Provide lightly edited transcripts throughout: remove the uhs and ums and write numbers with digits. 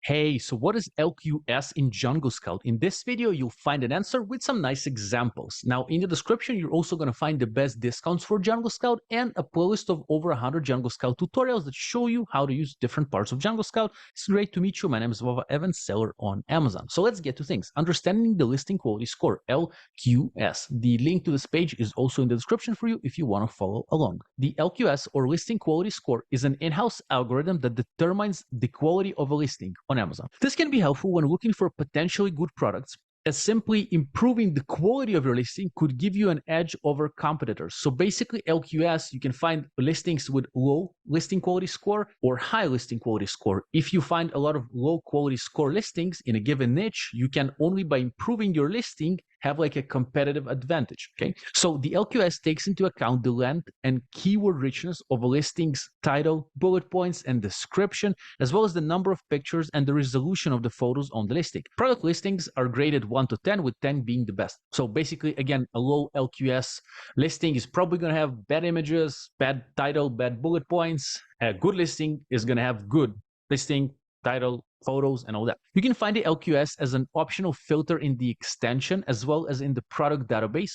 Hey, so what is LQS in Jungle Scout? In this video, you'll find an answer with some nice examples. Now, in the description, you're also going to find the best discounts for Jungle Scout and a playlist of over 100 Jungle Scout tutorials that show you how to use different parts of Jungle Scout. It's great to meet you. My name is Vava Evans, seller on Amazon. So let's get to things. Understanding the listing quality score, LQS. The link to this page is also in the description for you if you want to follow along. The LQS or listing quality score is an in-house algorithm that determines the quality of a listing on Amazon. This can be helpful when looking for potentially good products, as simply improving the quality of your listing could give you an edge over competitors. So basically LQS, you can find listings with low listing quality score or high listing quality score. If you find a lot of low quality score listings in a given niche, you can only by improving your listing have like a competitive advantage, okay? So the LQS takes into account the length and keyword richness of a listing's title, bullet points, and description, as well as the number of pictures and the resolution of the photos on the listing. Product listings are graded 1 to 10, with 10 being the best. So basically, again, a low LQS listing is probably going to have bad images, bad title, bad bullet points. A good listing is going to have good listing, title, photos, and all that. You can find the LQS as an optional filter in the extension as well as in the product database.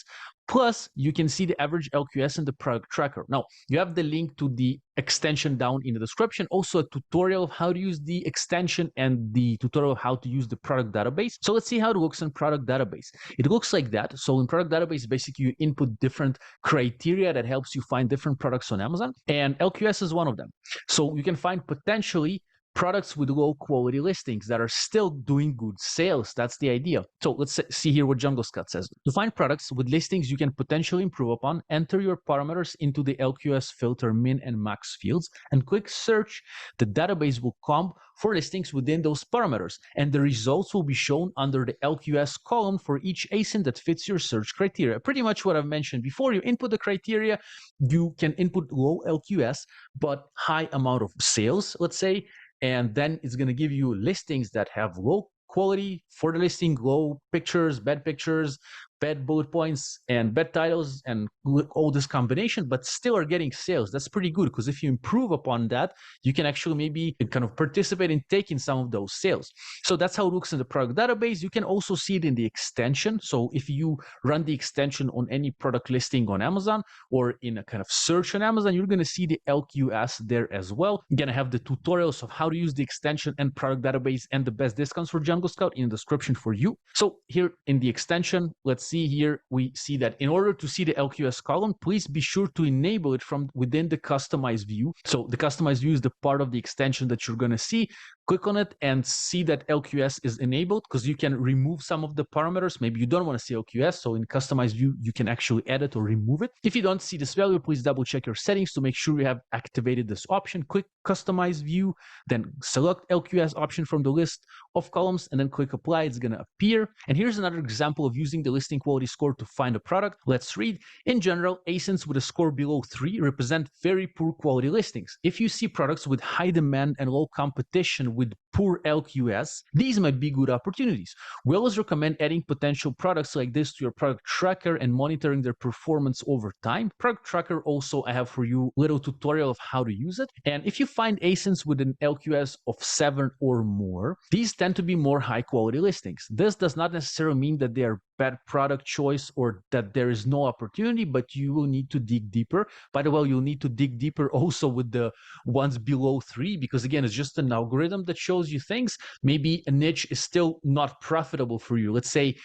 Plus, you can see the average LQS in the product tracker. Now, you have the link to the extension down in the description, also a tutorial of how to use the extension and the tutorial of how to use the product database. So let's see how it looks in product database. It looks like that. So in product database, basically you input different criteria that helps you find different products on Amazon, and LQS is one of them. So you can find potentially products with low quality listings that are still doing good sales. That's the idea. So let's see here what Jungle Scout says. To find products with listings you can potentially improve upon, enter your parameters into the LQS filter min and max fields and click search. The database will comb for listings within those parameters, and the results will be shown under the LQS column for each ASIN that fits your search criteria. Pretty much what I've mentioned before. You input the criteria, you can input low LQS but high amount of sales, let's say, and then it's going to give you listings that have low quality for the listing, low pictures, bad bullet points, and bad titles, and all this combination, but still are getting sales. That's pretty good, because if you improve upon that, you can actually maybe kind of participate in taking some of those sales. So that's how it looks in the product database. You can also see it in the extension. So if you run the extension on any product listing on Amazon or in a kind of search on Amazon, you're going to see the LQS there as well. You're going to have the tutorials of how to use the extension and product database and the best discounts for Jungle Scout in the description for you. So here in the extension, let's see here, we see that in order to see the LQS column, please be sure to enable it from within the customized view. So the customized view is the part of the extension that you're going to see. Click on it and see that LQS is enabled, because you can remove some of the parameters. Maybe you don't want to see LQS, so in customized view, you can actually edit or remove it. If you don't see this value, please double check your settings to make sure you have activated this option. Click customized view, then select LQS option from the list of columns, and then click apply. It's going to appear. And here's another example of using the listing quality score to find a product. Let's read. In general, ASINs with a score below 3 represent very poor quality listings. If you see products with high demand and low competition with poor LQS, these might be good opportunities. We always recommend adding potential products like this to your product tracker and monitoring their performance over time. Product tracker also, I have for you a little tutorial of how to use it. And if you find ASINs with an LQS of 7 or more, these tend to be more high quality listings. This does not necessarily mean that they are bad product choice or that there is no opportunity, but you will need to dig deeper. By the way, you'll need to dig deeper also with the ones below 3, because again, it's just an algorithm that shows you things. Maybe a niche is still not profitable for you. Let's say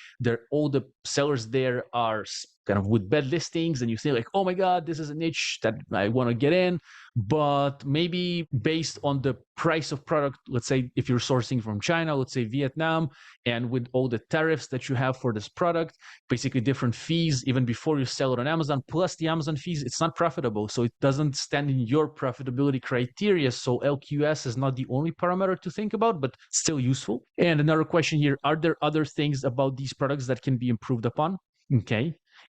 all the sellers there are kind of with bad listings, and you say like, oh my God, this is a niche that I want to get in, but maybe based on the price of product, let's say if you're sourcing from China, let's say Vietnam, and with all the tariffs that you have for this product, basically different fees, even before you sell it on Amazon, plus the Amazon fees, it's not profitable. So it doesn't stand in your profitability criteria. So LQS is not the only parameter to think about, but still useful. And another question here, are there other things about these products that can be improved upon? Okay.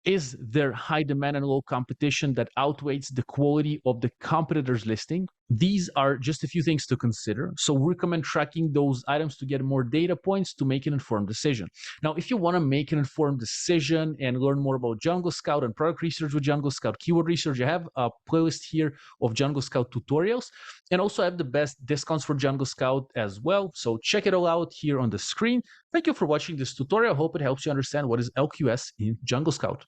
Is there high demand and low competition that outweighs the quality of the competitor's listing? These are just a few things to consider. So we recommend tracking those items to get more data points to make an informed decision. Now, if you want to make an informed decision and learn more about Jungle Scout and product research with Jungle Scout, keyword research, I have a playlist here of Jungle Scout tutorials, and also I have the best discounts for Jungle Scout as well. So check it all out here on the screen. Thank you for watching this tutorial. I hope it helps you understand what is LQS in Jungle Scout.